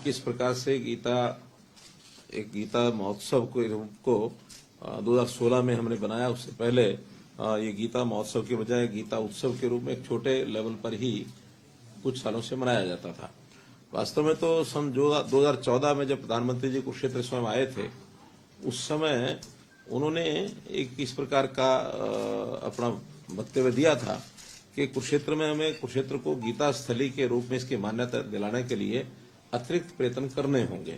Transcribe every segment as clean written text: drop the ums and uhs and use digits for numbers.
किस प्रकार से एक गीता महोत्सव के रूप को 2016 में हमने बनाया। उससे पहले ये गीता महोत्सव के बजाय गीता उत्सव के रूप में एक छोटे लेवल पर ही कुछ सालों से मनाया जाता था। वास्तव में तो सन 2014 में जब प्रधानमंत्री जी कुरुक्षेत्र स्वयं आए थे, उस समय उन्होंने एक इस प्रकार का अपना वक्तव्य दिया था कि कुरुक्षेत्र में हमें कुरुक्षेत्र को गीता स्थली के रूप में इसकी मान्यता दिलाने के लिए अतिरिक्त प्रयत्न करने होंगे।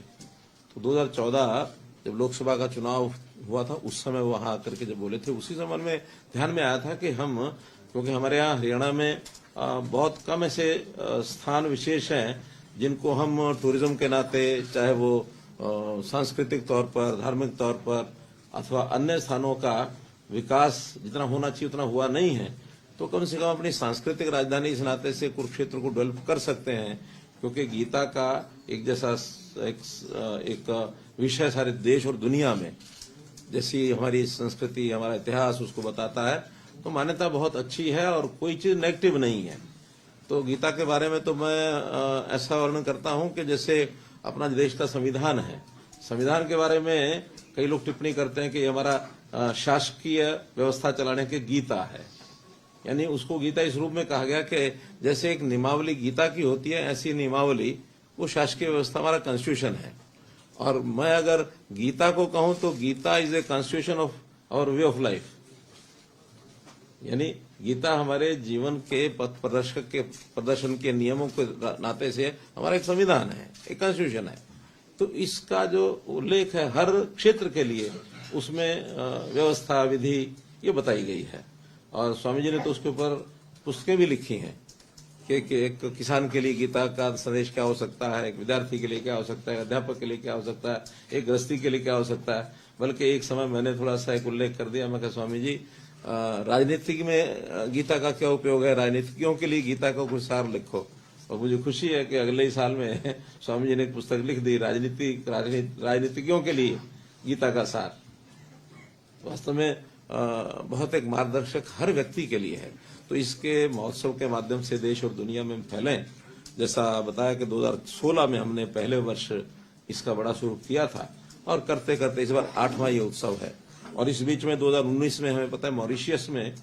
तो 2014 जब लोकसभा का चुनाव हुआ था, उस समय वहां आकर के जब बोले थे, उसी समय में ध्यान में आया था कि क्योंकि हमारे यहाँ हरियाणा में बहुत कम ऐसे स्थान विशेष हैं जिनको हम टूरिज्म के नाते, चाहे वो सांस्कृतिक तौर पर, धार्मिक तौर पर अथवा अन्य स्थानों का विकास जितना होना चाहिए उतना हुआ नहीं है, तो कम से कम अपनी सांस्कृतिक राजधानी इस नाते से कुरुक्षेत्र को डेवलप कर सकते हैं। क्योंकि गीता का एक जैसा एक विषय सारे देश और दुनिया में, जैसी हमारी संस्कृति, हमारा इतिहास उसको बताता है, तो मान्यता बहुत अच्छी है और कोई चीज नेगेटिव नहीं है। तो गीता के बारे में तो मैं ऐसा वर्णन करता हूं कि जैसे अपना देश का संविधान है, संविधान के बारे में कई लोग टिप्पणी करते हैं कि हमारा शासकीय व्यवस्था चलाने के गीता है। यानी उसको गीता इस रूप में कहा गया कि जैसे एक नियमावली गीता की होती है, ऐसी नियमावली वो शासकीय व्यवस्था हमारा कॉन्स्टिट्यूशन है। और मैं अगर गीता को कहूं तो Gita is a constitution of our way of life. यानी गीता हमारे जीवन के पथ प्रदर्शन के नियमों के नाते से हमारा एक संविधान है, एक कॉन्स्टिट्यूशन है। तो इसका जो उल्लेख है हर क्षेत्र के लिए, उसमें व्यवस्था, विधि ये बताई गई है। और स्वामी जी ने तो उसके ऊपर पुस्तकें भी लिखी हैं कि एक किसान के लिए गीता का संदेश क्या हो सकता है, एक विद्यार्थी के लिए क्या हो सकता है, अध्यापक के लिए क्या हो सकता है, एक गृहस्थी के लिए क्या हो सकता है। बल्कि एक समय मैंने थोड़ा सा एक उल्लेख कर दिया, मैं कहा स्वामी जी राजनीति में गीता का क्या उपयोग है, राजनीतिज्ञों के लिए गीता का कुछ सार लिखो। और मुझे खुशी है कि अगले ही साल में स्वामी जी ने एक पुस्तक लिख दी, राजनीतिज्ञों के लिए गीता का सार। वास्तव में बहुत एक मार्गदर्शक हर व्यक्ति के लिए है। तो इसके महोत्सव के माध्यम से देश और दुनिया में फैलें। जैसा बताया कि 2016 में हमने पहले वर्ष इसका बड़ा शुरू किया था और करते करते इस बार 8वां ये उत्सव है। और इस बीच में 2019 में हमें पता है मॉरिशियस में,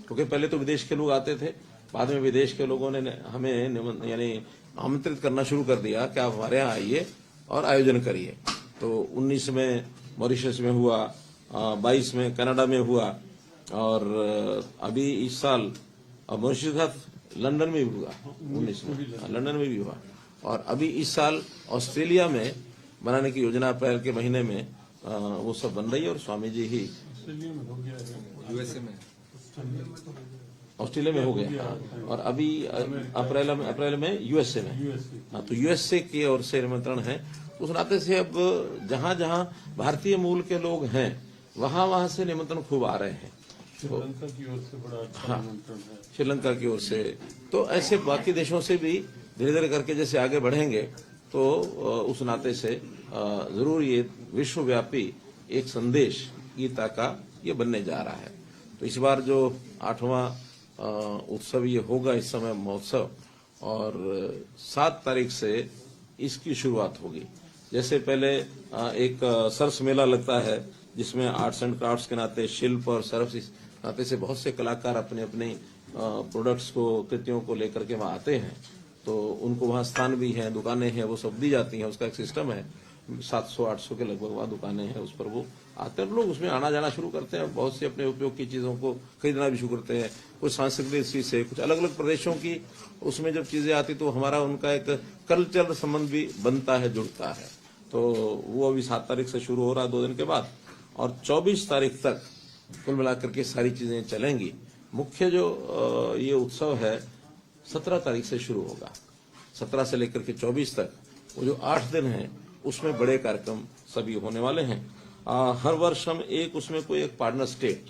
क्योंकि पहले तो विदेश के लोग आते थे, बाद में विदेश के लोगों ने हमें यानी आमंत्रित करना शुरू कर दिया कि आप हमारे यहाँ आइए और आयोजन करिए। तो 19 में मॉरिशस में हुआ, 22 में कनाडा में हुआ, और अभी इस साल मॉरिशस के साथ लंदन में भी हुआ, 19 में लंदन में भी हुआ। और अभी इस साल ऑस्ट्रेलिया में बनाने की योजना अप्रैल के महीने में वो सब बन रही है। और स्वामी जी ही यूएसए में, ऑस्ट्रेलिया में हो गया, और अभी अप्रैल में यूएसए में। हाँ, तो यूएसए की ओर से निमंत्रण है। उस नाते से अब जहां जहां भारतीय मूल के लोग हैं वहां से निमंत्रण खूब आ रहे हैं। श्रीलंका की ओर से बड़ा अच्छा निमंत्रण है, श्रीलंका की ओर से। तो ऐसे बाकी देशों से भी धीरे धीरे करके जैसे आगे बढ़ेंगे तो उस नाते से जरूर ये विश्वव्यापी एक संदेश गीता का ये बनने जा रहा है। तो इस बार जो 8वां उत्सव ये होगा, इस समय महोत्सव, और 7 तारीख से इसकी शुरुआत होगी। जैसे पहले एक सरस मेला लगता है जिसमें आर्ट्स एंड क्राफ्ट्स के नाते, शिल्प और सरस इस नाते से बहुत से कलाकार अपने अपने प्रोडक्ट्स को, कृतियों को लेकर के वहां आते हैं। तो उनको वहां स्थान भी है, दुकानें हैं, वो सब दी जाती हैं। उसका एक सिस्टम है, 700-800 के लगभग वहां दुकानें हैं, उस पर वो आते हैं। लोग उसमें आना जाना शुरू करते हैं, बहुत सी अपने उपयोग की चीजों को खरीदना भी शुरू करते हैं। कुछ सांस्कृतिक दृष्टि से, कुछ अलग अलग प्रदेशों की उसमें जब चीजें आती तो हमारा उनका एक कल्चरल संबंध भी बनता है, जुड़ता है। तो वो अभी 7 तारीख से शुरू हो रहा है, 2 दिन के बाद, और 24 तारीख तक कुल मिलाकर के सारी चीजें चलेंगी। मुख्य जो ये उत्सव है 17 तारीख से शुरू होगा। 17 से लेकर के 24 तक वो जो 8 दिन हैं उसमें बड़े कार्यक्रम सभी होने वाले हैं। हर वर्ष हम उसमें कोई एक पार्टनर स्टेट,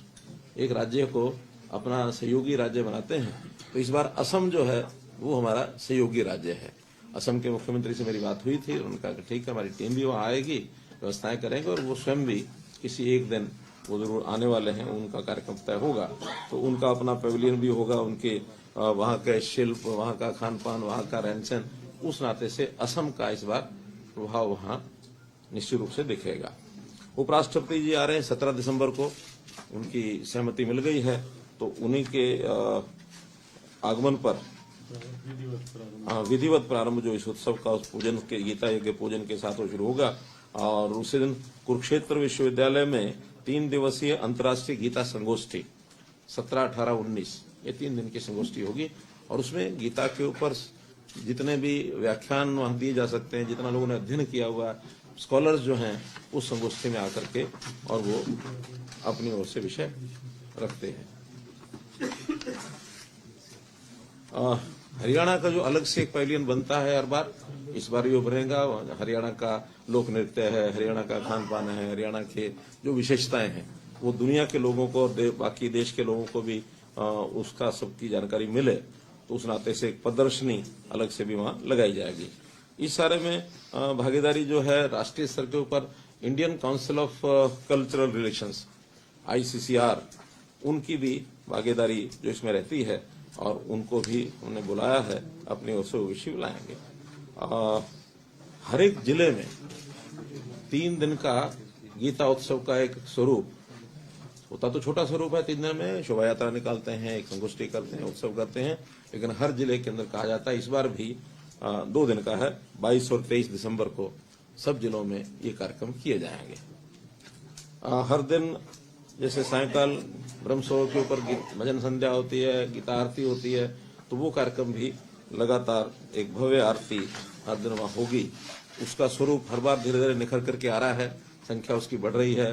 एक राज्य को अपना सहयोगी राज्य बनाते हैं। तो इस बार असम जो है वो हमारा सहयोगी राज्य है। असम के मुख्यमंत्री से मेरी बात हुई थी, उनका ठीक है, हमारी टीम भी वहां आएगी, व्यवस्थाएं करेंगे, और वो स्वयं भी किसी एक दिन वो जरूर आने वाले हैं, उनका कार्यक्रम तय होगा। तो उनका अपना पेविलियन भी होगा, उनके वहां के शिल्प, वहां का खान पान, वहां का रहन सहन, उस नाते से असम का इस बार प्रभाव वहां निश्चित रूप से दिखेगा। उपराष्ट्रपति जी आ रहे हैं 17 दिसंबर को, उनकी सहमति मिल गई है, तो उन्हीं के आगमन पर विधिवत प्रारंभ जो इस उत्सव का उस पूजन के गीता यज्ञ पूजन के साथ वो शुरू होगा। और उसी दिन कुरुक्षेत्र विश्वविद्यालय में 3 दिवसीय अंतर्राष्ट्रीय गीता संगोष्ठी 17, 18, 19 ये 3 दिन की संगोष्ठी होगी। और उसमें गीता के ऊपर जितने भी व्याख्यान वहां दिए जा सकते हैं, जितना लोगों ने अध्ययन किया हुआ स्कॉलर्स जो हैं उस संगोष्ठी में आकर के और वो अपनी ओर से विषय रखते हैं। हरियाणा का जो अलग से एक पैविलियन बनता है हर बार, इस बार ये उभरेगा। हरियाणा का लोक नृत्य है, हरियाणा का खान पान है, हरियाणा के जो विशेषताएं हैं वो दुनिया के लोगों को और बाकी देश के लोगों को भी उसका सबकी जानकारी मिले, तो उस नाते से एक प्रदर्शनी अलग से भी वहां लगाई जाएगी। इस सारे में भागीदारी जो है राष्ट्रीय स्तर के ऊपर Indian council of cultural relations ICCR उनकी भी भागीदारी जो इसमें रहती है और उनको भी उन्होंने बुलाया है, अपनी ओर से विषय बुलाएंगे। हर एक जिले में 3 दिन का गीता उत्सव का एक स्वरूप होता, तो छोटा स्वरूप है। 3 दिन में शोभा यात्रा निकालते हैं, एक संगोष्ठी करते हैं, उत्सव करते हैं, लेकिन हर जिले के अंदर कहा जाता है। इस बार भी 2 दिन का है, 22 और 23 दिसंबर को सब जिलों में ये कार्यक्रम किए जाएंगे। हर दिन जैसे सायंकाल ब्रह्मसरोवर के ऊपर भजन संध्या होती है, गीता आरती होती है, तो वो कार्यक्रम भी लगातार एक भव्य आरती हर दिन वहां होगी। उसका स्वरूप हर बार धीरे धीरे निखर करके आ रहा है, संख्या उसकी बढ़ रही है।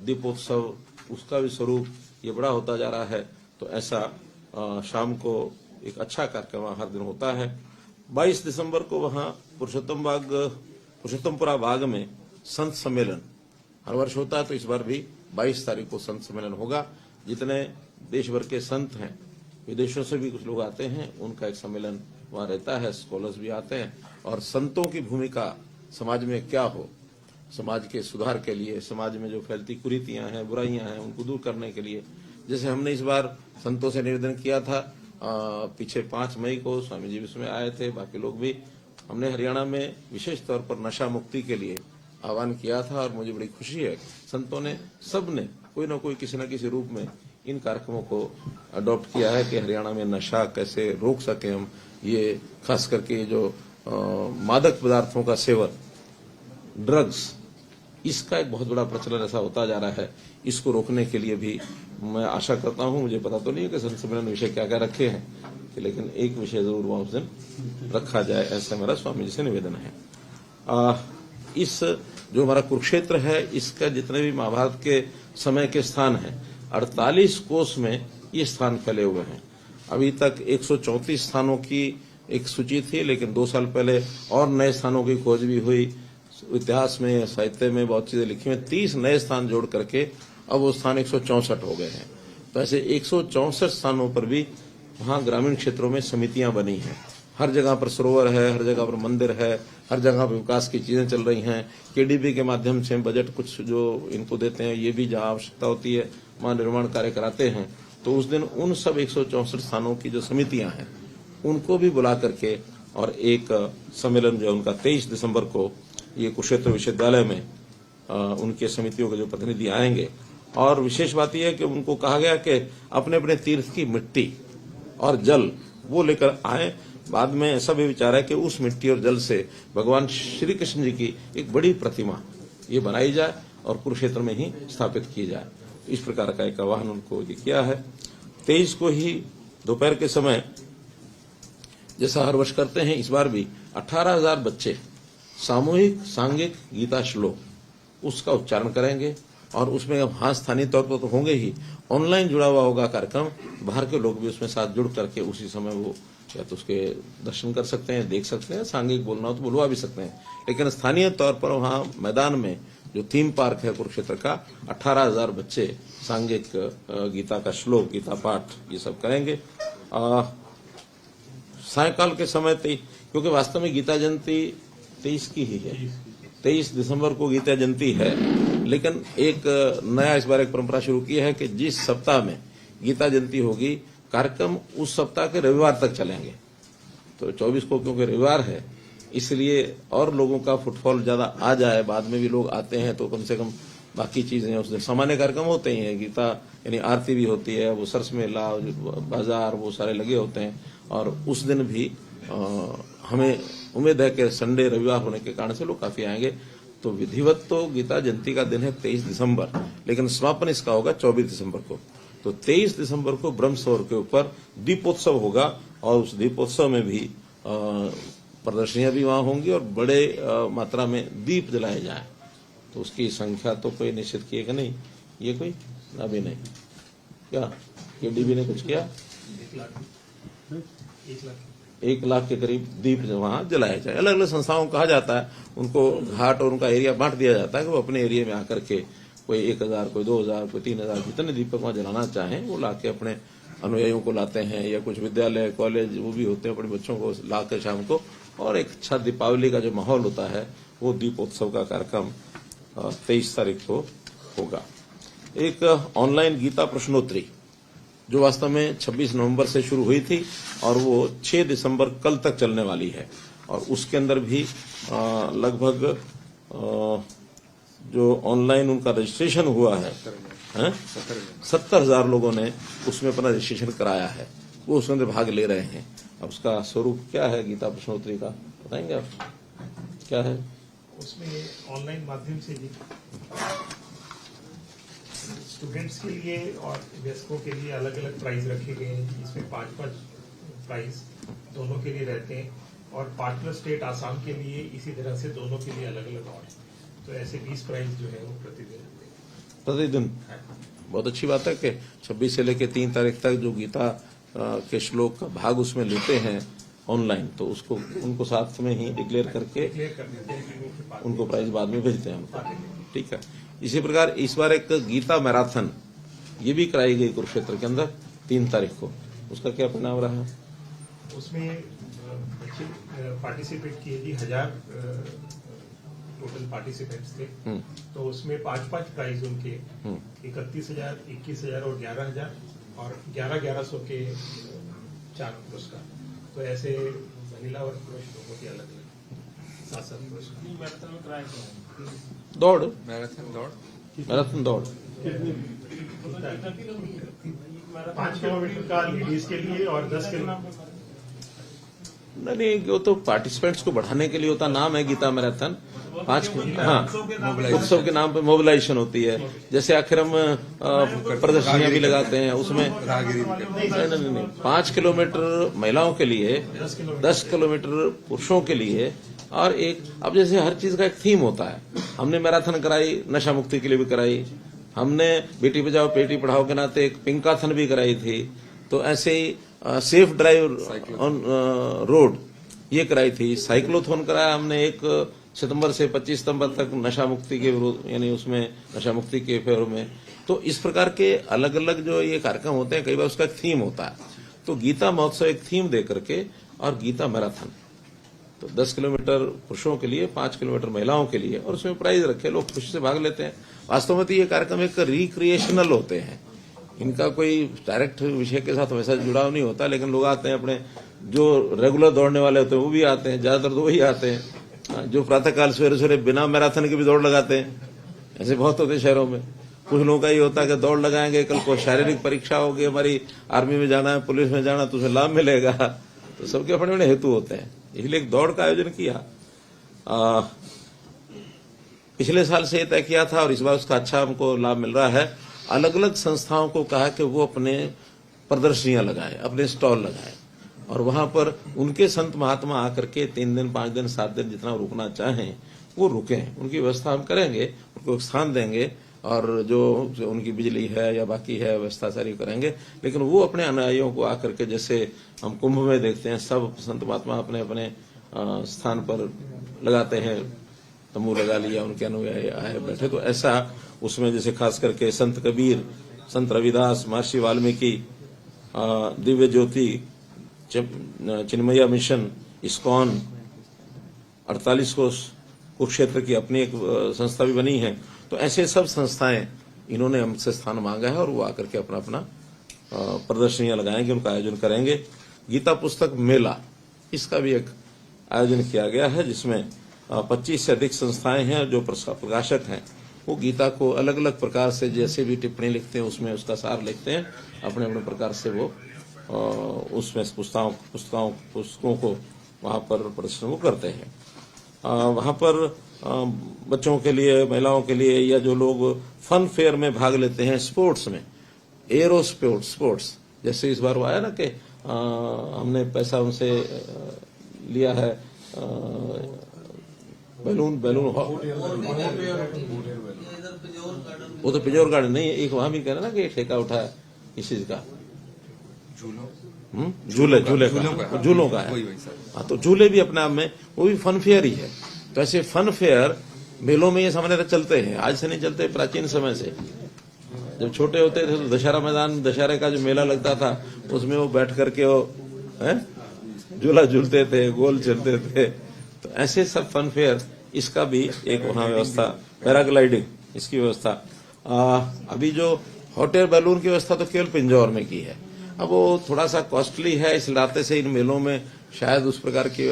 दीपोत्सव उसका भी स्वरूप ये बड़ा होता जा रहा है। तो ऐसा शाम को एक अच्छा कार्यक्रम हर दिन होता है। 22 दिसंबर को वहां पुरुषोत्तमपुरा बाग में संत सम्मेलन हर वर्ष होता है, तो इस बार भी 22 तारीख को संत सम्मेलन होगा। जितने देश भर के संत हैं, विदेशों से भी कुछ लोग आते हैं, उनका एक सम्मेलन वहां रहता है, स्कॉलर्स भी आते हैं। और संतों की भूमिका समाज में क्या हो, समाज के सुधार के लिए, समाज में जो फैलती कुरीतियां हैं, बुराइयां हैं, उनको दूर करने के लिए, जैसे हमने इस बार संतों से निवेदन किया था, पीछे 5 मई को स्वामी जी इसमें आए थे, बाकी लोग भी, हमने हरियाणा में विशेष तौर पर नशा मुक्ति के लिए आह्वान किया था। और मुझे बड़ी खुशी है, संतों ने सबने कोई न कोई किसी न किसी रूप में इन कार्यक्रमों को अडॉप्ट किया है कि हरियाणा में नशा कैसे रोक सके हम। ये खास करके जो मादक पदार्थों का सेवन, ड्रग्स, इसका एक बहुत बड़ा प्रचलन ऐसा होता जा रहा है। इसको रोकने के लिए भी मैं आशा करता हूं, मुझे पता तो नहीं है कि संत सम्मेलन विषय क्या क्या रखे हैं, लेकिन एक विषय जरूर वहां उस दिन रखा जाए, ऐसा मेरा स्वामी जी से निवेदन है। इस जो हमारा कुरुक्षेत्र है, इसका जितने भी महाभारत के समय के स्थान हैं, 48 कोस में ये स्थान फैले हुए हैं। अभी तक 134 स्थानों की एक सूची थी, लेकिन 2 साल पहले और नए स्थानों की खोज भी हुई। इतिहास में, साहित्य में बहुत चीजें लिखी हुई, 30 नए स्थान जोड़ करके अब वो स्थान 164 हो गए हैं। तो ऐसे 164 स्थानों पर भी वहां ग्रामीण क्षेत्रों में समितियां बनी हैं। हर जगह पर सरोवर है, हर जगह पर मंदिर है, हर जगह पर विकास की चीजें चल रही हैं। KDB के माध्यम से बजट कुछ जो इनको देते हैं, ये भी जहां आवश्यकता होती है वहां निर्माण कार्य कराते हैं। तो उस दिन उन सब 164 स्थानों की जो समितियां हैं उनको भी बुला करके और एक सम्मेलन जो उनका 23 दिसंबर को ये कुरुक्षेत्र विश्वविद्यालय में उनके समितियों के जो प्रतिनिधि आएंगे। और विशेष बात यह है कि उनको कहा गया कि अपने अपने तीर्थ की मिट्टी और जल वो लेकर आए। बाद में ऐसा भी विचार है कि उस मिट्टी और जल से भगवान श्री कृष्ण जी की एक बड़ी प्रतिमा ये बनाई जाए और कुरुक्षेत्र में ही स्थापित की जाए। इस प्रकार का एक आह्वान उनको किया है। 23 को ही दोपहर के समय, जैसा हर वर्ष करते हैं, इस बार भी 18,000 बच्चे सामूहिक सांघिक गीता श्लोक उसका उच्चारण करेंगे। और उसमें अब हाँ स्थानीय तौर पर तो होंगे ही, ऑनलाइन जुड़ा हुआ होगा कार्यक्रम, बाहर के लोग भी उसमें साथ जुड़ करके उसी समय वो या तो उसके दर्शन कर सकते हैं, देख सकते हैं, सांघिक बोलना हो तो बुलवा भी सकते हैं। लेकिन स्थानीय तौर पर वहां मैदान में जो थीम पार्क है कुरुक्षेत्र का, 18,000 बच्चे सांघिक गीता का श्लोक, गीता पाठ ये सब करेंगे। सायकाल के समय क्योंकि वास्तव में गीता जयंती 23 की ही है, 23 दिसंबर को गीता जयंती है, लेकिन एक नया इस बार एक परंपरा शुरू की है कि जिस सप्ताह में गीता जयंती होगी, कार्यक्रम उस सप्ताह के रविवार तक चलेंगे। तो 24 को क्योंकि रविवार है इसलिए और लोगों का फुटफॉल ज्यादा आ जाए, बाद में भी लोग आते हैं तो कम से कम बाकी चीजें उस दिन सामान्य कार्यक्रम होते ही हैं, गीता यानी आरती भी होती है, वो सरस मेला बाजार वो सारे लगे होते हैं। और उस दिन भी हमें उम्मीद है कि संडे रविवार होने के कारण से लोग काफी आएंगे। तो विधिवत तो गीता जयंती का दिन है 23 दिसंबर, लेकिन समापन इसका होगा 24 दिसंबर को। तो 23 दिसंबर को ब्रह्म सरोवर के ऊपर दीपोत्सव होगा और उस दीपोत्सव में भी प्रदर्शनियां भी वहां होंगी और बड़े मात्रा में दीप जलाए जाए। तो उसकी संख्या तो कोई निश्चित किएगा नहीं, ये कोई अभी नहीं। क्या केडीबी ने कुछ किया? 1 लाख के करीब दीप वहां जलाए जाए। अलग अलग संस्थाओं को कहा जाता है, उनको घाट और उनका एरिया बांट दिया जाता है कि वो अपने एरिया में आकर के कोई 1000, कोई 2000, कोई 3000 जितने दीपक वहां जलाना चाहें वो लाके अपने अनुयायियों को लाते हैं, या कुछ विद्यालय कॉलेज वो भी होते हैं, अपने बच्चों को लाकर शाम को। और एक अच्छा दीपावली का जो माहौल होता है वो दीपोत्सव का कार्यक्रम 23 तारीख को होगा। एक ऑनलाइन गीता प्रश्नोत्तरी जो वास्तव में 26 नवंबर से शुरू हुई थी और वो 6 दिसंबर कल तक चलने वाली है। और उसके अंदर भी लगभग जो ऑनलाइन उनका रजिस्ट्रेशन हुआ है 70,000 लोगों ने उसमें अपना रजिस्ट्रेशन कराया है, वो उसके अंदर भाग ले रहे हैं। अब उसका स्वरूप क्या है गीता प्रश्नोत्तरी का, बताएंगे आप क्या है? उसमें ऑनलाइन माध्यम से भी स्टूडेंट्स के लिए और वयस्कों के लिए अलग अलग प्राइज रखे गए हैं। इसमें 5-5 प्राइज दोनों के लिए रहते हैं और पार्टनर स्टेट आसाम के लिए इसी तरह से दोनों के लिए अलग अलग और। तो ऐसे 20 प्राइज जो है वो प्रतिदिन। बहुत अच्छी बात है कि 26 से लेकर 3 तारीख तक जो गीता के श्लोक का भाग उसमें लेते हैं ऑनलाइन, तो उसको उनको साथ में ही डिक्लेयर करके उनको प्राइज बाद में भेजते हैं। ठीक है। इसी प्रकार इस बार एक गीता मैराथन ये भी कराई गई कुरुक्षेत्र के अंदर 3 तारीख को, उसका क्या परिणाम रहा? उसमें बच्चे पार्टिसिपेट किए जी 1000 टोटल पार्टिसिपेंट्स थे। तो उसमें 5-5 प्राइज उनके 31,000, 21,000 और 11,000 और 11,1100 के 4 पुरस्कार। तो ऐसे महिला और पुरुष लोगों के अलग अलग 7-7 पुरस्कार। दौड़ मैराथन दौड़ 5 किलोमीटर का लेडीज के लिए और 10 किलोमीटर नहीं, वो तो पार्टिसिपेंट्स को बढ़ाने के लिए होता, नाम है गीता मैराथन। 5 उत्सव के नाम पे मोबिलाइजेशन होती है। जैसे आखिर हम प्रदर्शनियां भी लगाते हैं उसमें नहीं 5 किलोमीटर महिलाओं के लिए, 10 किलोमीटर पुरुषों के लिए और एक अब जैसे हर चीज का एक थीम होता है। हमने मैराथन कराई नशा मुक्ति के लिए भी कराई, हमने बेटी बचाओ बेटी पढ़ाओ के नाते एक पिंकाथन भी कराई थी। तो ऐसे ही सेफ ड्राइव ऑन रोड ये कराई थी। साइक्लोथॉन कराया हमने 1 सितंबर से 25 सितंबर तक नशा मुक्ति के विरोध यानी उसमें नशा मुक्ति के फेरों में। तो इस प्रकार के अलग अलग जो ये कार्यक्रम होते हैं, कई बार उसका एक थीम होता है। तो गीता महोत्सव एक थीम दे करके और गीता मैराथन तो 10 किलोमीटर पुरुषों के लिए, 5 किलोमीटर महिलाओं के लिए और उसमें प्राइज रखे, लोग खुशी से भाग लेते हैं। वास्तव में तो ये कार्यक्रम एक रिक्रिएशनल होते हैं, इनका कोई डायरेक्ट विषय के साथ वैसा जुड़ाव नहीं होता, लेकिन लोग आते हैं अपने जो रेगुलर दौड़ने वाले होते हैं वो भी आते हैं, ज्यादातर तो वही आते हैं जो प्रातःकाल सवेरे सवेरे बिना मैराथन के भी दौड़ लगाते हैं। ऐसे बहुत होते हैं शहरों में। कुछ लोगों का ये होता है कि दौड़ लगाएंगे, कल को शारीरिक परीक्षा होगी, हमारी आर्मी में जाना है, पुलिस में जाना, तो उसमें लाभ मिलेगा। तो सबके अपने अपने हेतु होते हैं, इसलिए एक दौड़ का आयोजन किया। पिछले साल से तय किया था और इस बार उसका अच्छा हमको लाभ मिल रहा है। अलग अलग संस्थाओं को कहा कि वो अपने प्रदर्शनियां लगाएं, अपने स्टॉल लगाएं और वहां पर उनके संत महात्मा आकर के 3 दिन, 5 दिन, 7 दिन जितना रुकना चाहें वो रुकें। उनकी व्यवस्था हम करेंगे, उनको स्थान देंगे और जो उनकी बिजली है या बाकी है व्यवस्था सारी करेंगे। लेकिन वो अपने अनुयायियों को आकर के, जैसे हम कुंभ में देखते हैं सब संत महात्मा अपने अपने स्थान पर लगाते हैं, तंबू लगा लिया, उनके अनुयायी आए बैठे। तो ऐसा उसमें जैसे खास करके संत कबीर, संत रविदास, महर्षि वाल्मीकि, दिव्य ज्योति, चिन्मया मिशन, इस्कॉन, 48 कोस कुरुक्षेत्र की अपनी एक संस्था भी बनी है। तो ऐसे सब संस्थाएं इन्होंने हमसे स्थान मांगा है और वो आकर के अपना अपना प्रदर्शनियां लगाएंगे, उनका आयोजन करेंगे। गीता पुस्तक मेला इसका भी एक आयोजन किया गया है, जिसमें 25 से अधिक संस्थाएं हैं जो प्रकाशक हैं, वो गीता को अलग अलग प्रकार से जैसे भी टिप्पणी लिखते हैं उसमें उसका सार लिखते हैं, अपने अपने प्रकार से वो उसमें पुस्तकों को वहां पर प्रदर्शन वो करते हैं। वहां पर बच्चों के लिए, महिलाओं के लिए, या जो लोग फन फेयर में भाग लेते हैं स्पोर्ट्स में, एरो स्पोर्ट्स, जैसे इस बार वो आया ना कि हमने पैसा उनसे लिया है, बैलून वो तो पिजोर गार्डन नहीं, एक वहां भी कह रहे ना कि ठेका उठाया इस चीज का, झूलों का है। हाँ, तो झूले भी अपने आप में वो भी फन फेयर ही है। तो ऐसे फन फेयर मेलों में ये सामान्यतः चलते हैं, आज से नहीं चलते, प्राचीन समय से। जब छोटे होते थे तो दशहरा मैदान, दशहरे का जो मेला लगता था उसमें वो बैठ करके वो झूला झूलते थे, गोल चलते थे। तो ऐसे सब फन फेयर, इसका भी एक वहां व्यवस्था, पैराग्लाइडिंग इसकी व्यवस्था। अभी जो हॉट एयर बैलून की व्यवस्था तो केवल पिंजौर में की है। अब वो थोड़ा सा कॉस्टली है, इस नाते से इन मेलों में शायद उस प्रकार की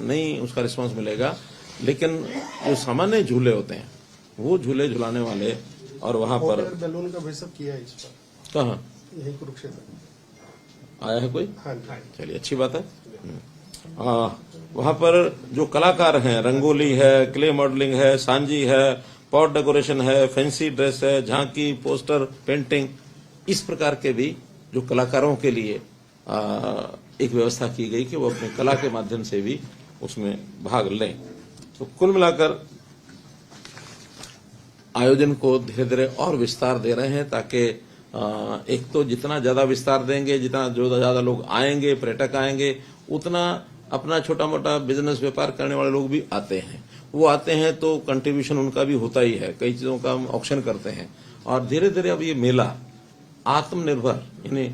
नहीं उसका रिस्पांस मिलेगा, लेकिन जो सामान्य झूले होते हैं वो झूले झुलाने वाले, और वहां पर बैलून का भी सब किया है इस पर। कहाँ यही कुरुक्षेत्र आया है कोई? हाँ। चलिए, अच्छी बात है। वहां पर जो कलाकार हैं, रंगोली है, क्ले मॉडलिंग है, सांजी है, पॉट डेकोरेशन है, फैंसी ड्रेस है, झांकी, पोस्टर, पेंटिंग, इस प्रकार के भी जो कलाकारों के लिए एक व्यवस्था की गई कि वो अपनी कला के माध्यम से भी उसमें भाग लें। तो कुल मिलाकर आयोजन को धीरे धीरे और विस्तार दे रहे हैं, ताकि एक तो जितना ज्यादा विस्तार देंगे, जितना ज्यादा लोग आएंगे, पर्यटक आएंगे, उतना अपना छोटा मोटा बिजनेस व्यापार करने वाले लोग भी आते हैं। वो आते हैं तो कंट्रीब्यूशन उनका भी होता ही है, कई चीजों का हम ऑक्शन करते हैं। और धीरे धीरे अब ये मेला आत्मनिर्भर, यानी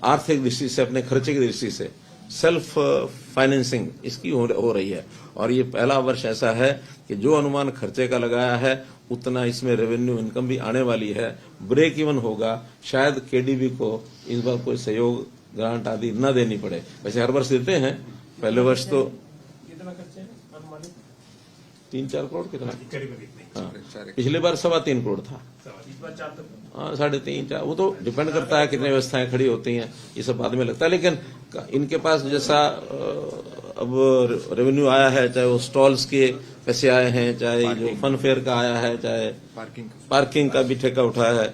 आर्थिक दृष्टि से, अपने खर्चे की दृष्टि से सेल्फ फाइनेंसिंग इसकी हो रही है। और ये पहला वर्ष ऐसा है कि जो अनुमान खर्चे का लगाया है उतना इसमें रेवेन्यू इनकम भी आने वाली है, ब्रेक इवन होगा। शायद केडीबी को इस बार कोई सहयोग, ग्रांट आदि न देनी पड़े। वैसे हर वर्ष देते हैं, पहले वर्ष तो कितना खर्चा है अनुमानित? 3-4 करोड़ कितना, करीबन इतने। हाँ, पिछले बार 3.25 करोड़ था। इस बार 4 तक। हाँ, 3.5-4, वो तो डिपेंड करता है कितनी व्यवस्थाएं खड़ी होती हैं, ये सब बाद में लगता है। लेकिन इनके पास जैसा अब रेवेन्यू आया है, चाहे वो स्टॉल्स के पैसे आए हैं, चाहे जो फन फेयर का आया है, चाहे पार्किंग का भी ठेका उठाया है,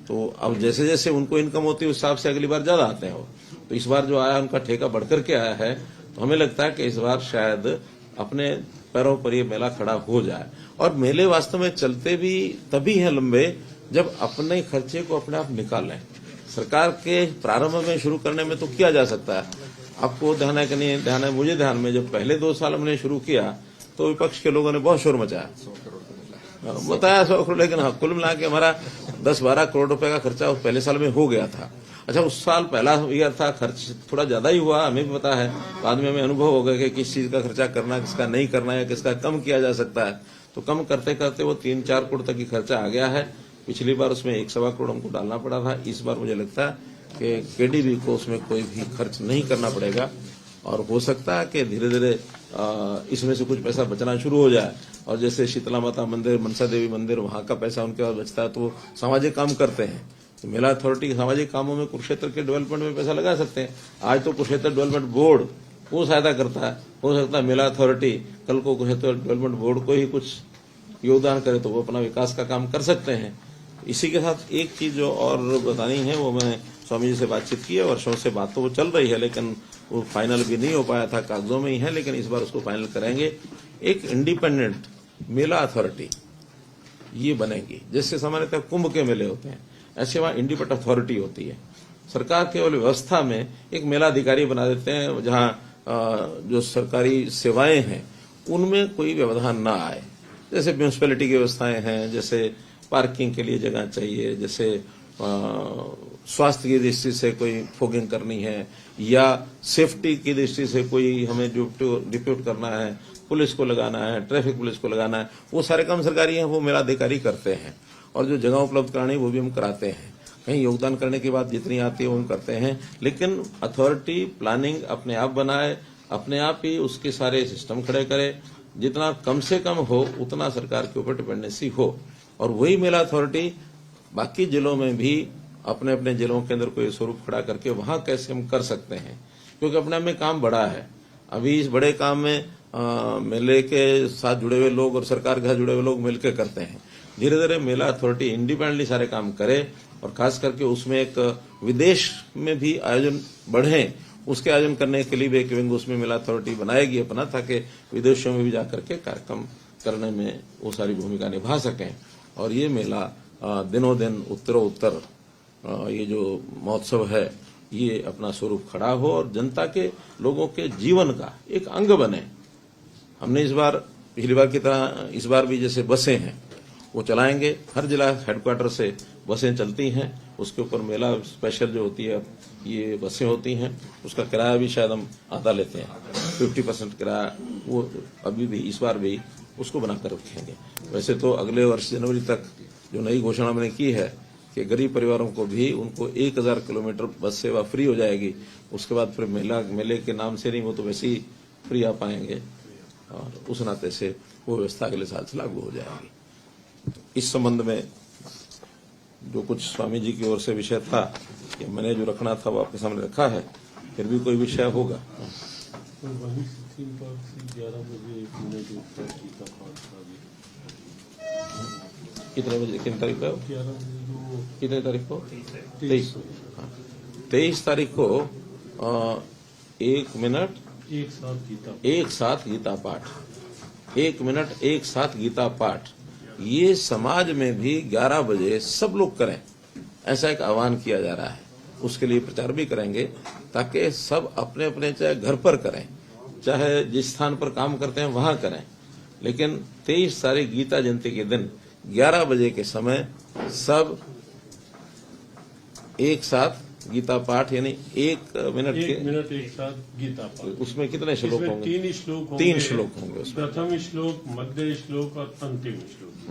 तो अब जैसे जैसे उनको इनकम होती है उस हिसाब से अगली बार ज्यादा आते हैं वो। तो इस बार जो आया उनका ठेका बढ़कर के आया है, तो हमें लगता है कि इस बार शायद अपने पैरों पर ये मेला खड़ा हो जाए। और मेले वास्तव में चलते भी तभी हैं लंबे जब अपने खर्चे को अपने आप निकालें। सरकार के प्रारंभ में शुरू करने में तो किया जा सकता है, आपको ध्यान है कि नहीं ध्यान है, मुझे ध्यान में, जब पहले 2 साल हमने शुरू किया तो विपक्ष के लोगों ने बहुत शोर मचाया, बताया 100 करोड़, लेकिन हाँ, कुल मिला के हमारा 10-12 करोड़ रुपए का खर्चा उस पहले साल में हो गया था। अच्छा, उस साल पहला ईयर था, खर्च थोड़ा ज्यादा ही हुआ, हमें भी पता है। बाद में हमें अनुभव हो गया कि किस चीज का खर्चा करना, किसका नहीं करना है, किसका कम किया जा सकता है। तो कम करते करते वो 3-4 करोड़ तक की खर्चा आ गया है। पिछली बार उसमें 1-1.25 करोड़ हमको डालना पड़ा था। इस बार मुझे लगता है कि केडीबी को उसमें कोई भी खर्च नहीं करना पड़ेगा, और हो सकता है कि धीरे धीरे इसमें से कुछ पैसा बचना शुरू हो जाए। और जैसे शीतला माता मंदिर, मनसा देवी मंदिर, वहां का पैसा उनके पास बचता है तो वो सामाजिक काम करते हैं। तो मेला अथॉरिटी के सामाजिक कामों में कुरुक्षेत्र के डेवलपमेंट में पैसा लगा सकते हैं। आज तो कुरुक्षेत्र डेवलपमेंट बोर्ड वो सहायता करता है, हो सकता है मेला अथॉरिटी कल को कुरुक्षेत्र डेवलपमेंट बोर्ड को ही कुछ योगदान करे तो वो अपना विकास का काम कर सकते हैं। इसी के साथ एक चीज जो और बतानी है, वो मैं स्वामी जी से बातचीत की है, वर्षों से बात तो वो चल रही है, लेकिन वो फाइनल भी नहीं हो पाया था, कागजों में ही है, लेकिन इस बार उसको फाइनल करेंगे। एक इंडिपेंडेंट मेला अथॉरिटी ये बनेगी, जैसे सामान्यतः कुंभ के मेले होते हैं, ऐसे वहां इंडिपेंडेंट अथॉरिटी होती है। सरकार केवल व्यवस्था में एक मेला अधिकारी बना देते हैं, जहां जो सरकारी सेवाएं हैं उनमें कोई व्यवधान ना आए। जैसे म्यूनिसिपैलिटी की व्यवस्थाएं हैं, जैसे पार्किंग के लिए जगह चाहिए, जैसे स्वास्थ्य की दृष्टि से कोई फोगिंग करनी है, या सेफ्टी की दृष्टि से कोई हमें डिप्यूट करना है, पुलिस को लगाना है, ट्रैफिक पुलिस को लगाना है, वो सारे काम सरकारी हैं, वो मेला अधिकारी करते हैं। और जो जगह उपलब्ध करानी वो भी हम कराते हैं। कहीं योगदान करने की बात जितनी आती है वो हम करते हैं, लेकिन अथॉरिटी प्लानिंग अपने आप बनाए, अपने आप ही उसके सारे सिस्टम खड़े करे, जितना कम से कम हो उतना सरकार के ऊपर डिपेंडेंसी हो, और वही मेला अथॉरिटी बाकी जिलों में भी अपने अपने जिलों के अंदर कोई स्वरूप खड़ा करके वहां कैसे हम कर सकते हैं, क्योंकि अपने में काम बड़ा है। अभी इस बड़े काम में मेले के साथ जुड़े हुए लोग और सरकार के साथ जुड़े हुए लोग मिलकर करते हैं। धीरे धीरे मेला अथॉरिटी इंडिपेंडेंटली सारे काम करे, और खास करके उसमें एक विदेश में भी आयोजन बढ़े, उसके आयोजन करने के लिए भी एक विंग उसमें मेला अथॉरिटी बनाएगी अपना, ताकि विदेशों में भी जाकर के कार्यक्रम करने में वो सारी भूमिका निभा सकें। और ये मेला दिनों दिन उत्तरोत्तर ये जो महोत्सव है ये अपना स्वरूप खड़ा हो और जनता के लोगों के जीवन का एक अंग बने। हमने इस बार पिछली बार की तरह इस बार भी जैसे बसें हैं वो चलाएंगे, हर जिला हेडक्वार्टर से बसें चलती हैं, उसके ऊपर मेला स्पेशल जो होती है ये बसें होती हैं, उसका किराया भी शायद हम आधा लेते हैं, 50% किराया वो अभी भी इस बार भी उसको बनाकर रखेंगे। वैसे तो अगले वर्ष जनवरी तक जो नई घोषणा मैंने की है कि गरीब परिवारों को भी उनको 1000 किलोमीटर बस सेवा फ्री हो जाएगी। उसके बाद फिर मेले के नाम से नहीं, वो तो वैसे ही फ्री आ पाएंगे, और उस नाते से वो व्यवस्था अगले साल से लागू हो जाएगी। इस संबंध में जो कुछ स्वामी जी की ओर से विषय था कि मैंने जो रखना था वो आपके सामने रखा है, फिर भी कोई विषय होगा। तो वहीं से 3 पार्क से 11 बजे एक मिनट का टीका पाठ था। कितने बजे, कितनी तारीख को? 11 बजे जो कितने तारीख को? 23 23 तारीख को 1 मिनट एक साथ गीता एक साथ गीता पाठ, 1 मिनट एक साथ गीता पाठ, ये समाज में भी 11 बजे सब लोग करें, ऐसा एक आह्वान किया जा रहा है। उसके लिए प्रचार भी करेंगे ताकि सब अपने अपने चाहे घर पर करें, चाहे जिस स्थान पर काम करते हैं वहां करें, लेकिन 23 तारीख गीता जयंती के दिन 11 बजे के समय सब एक साथ गीता पाठ, यानी 1 मिनट एक साथ गीता पाठ। उसमें कितने श्लोक इसमें होंगे? 3 श्लोक होंगे। 3 श्लोक होंगे उसमें। प्रथम श्लोक, मध्य श्लोक और अंतिम श्लोक।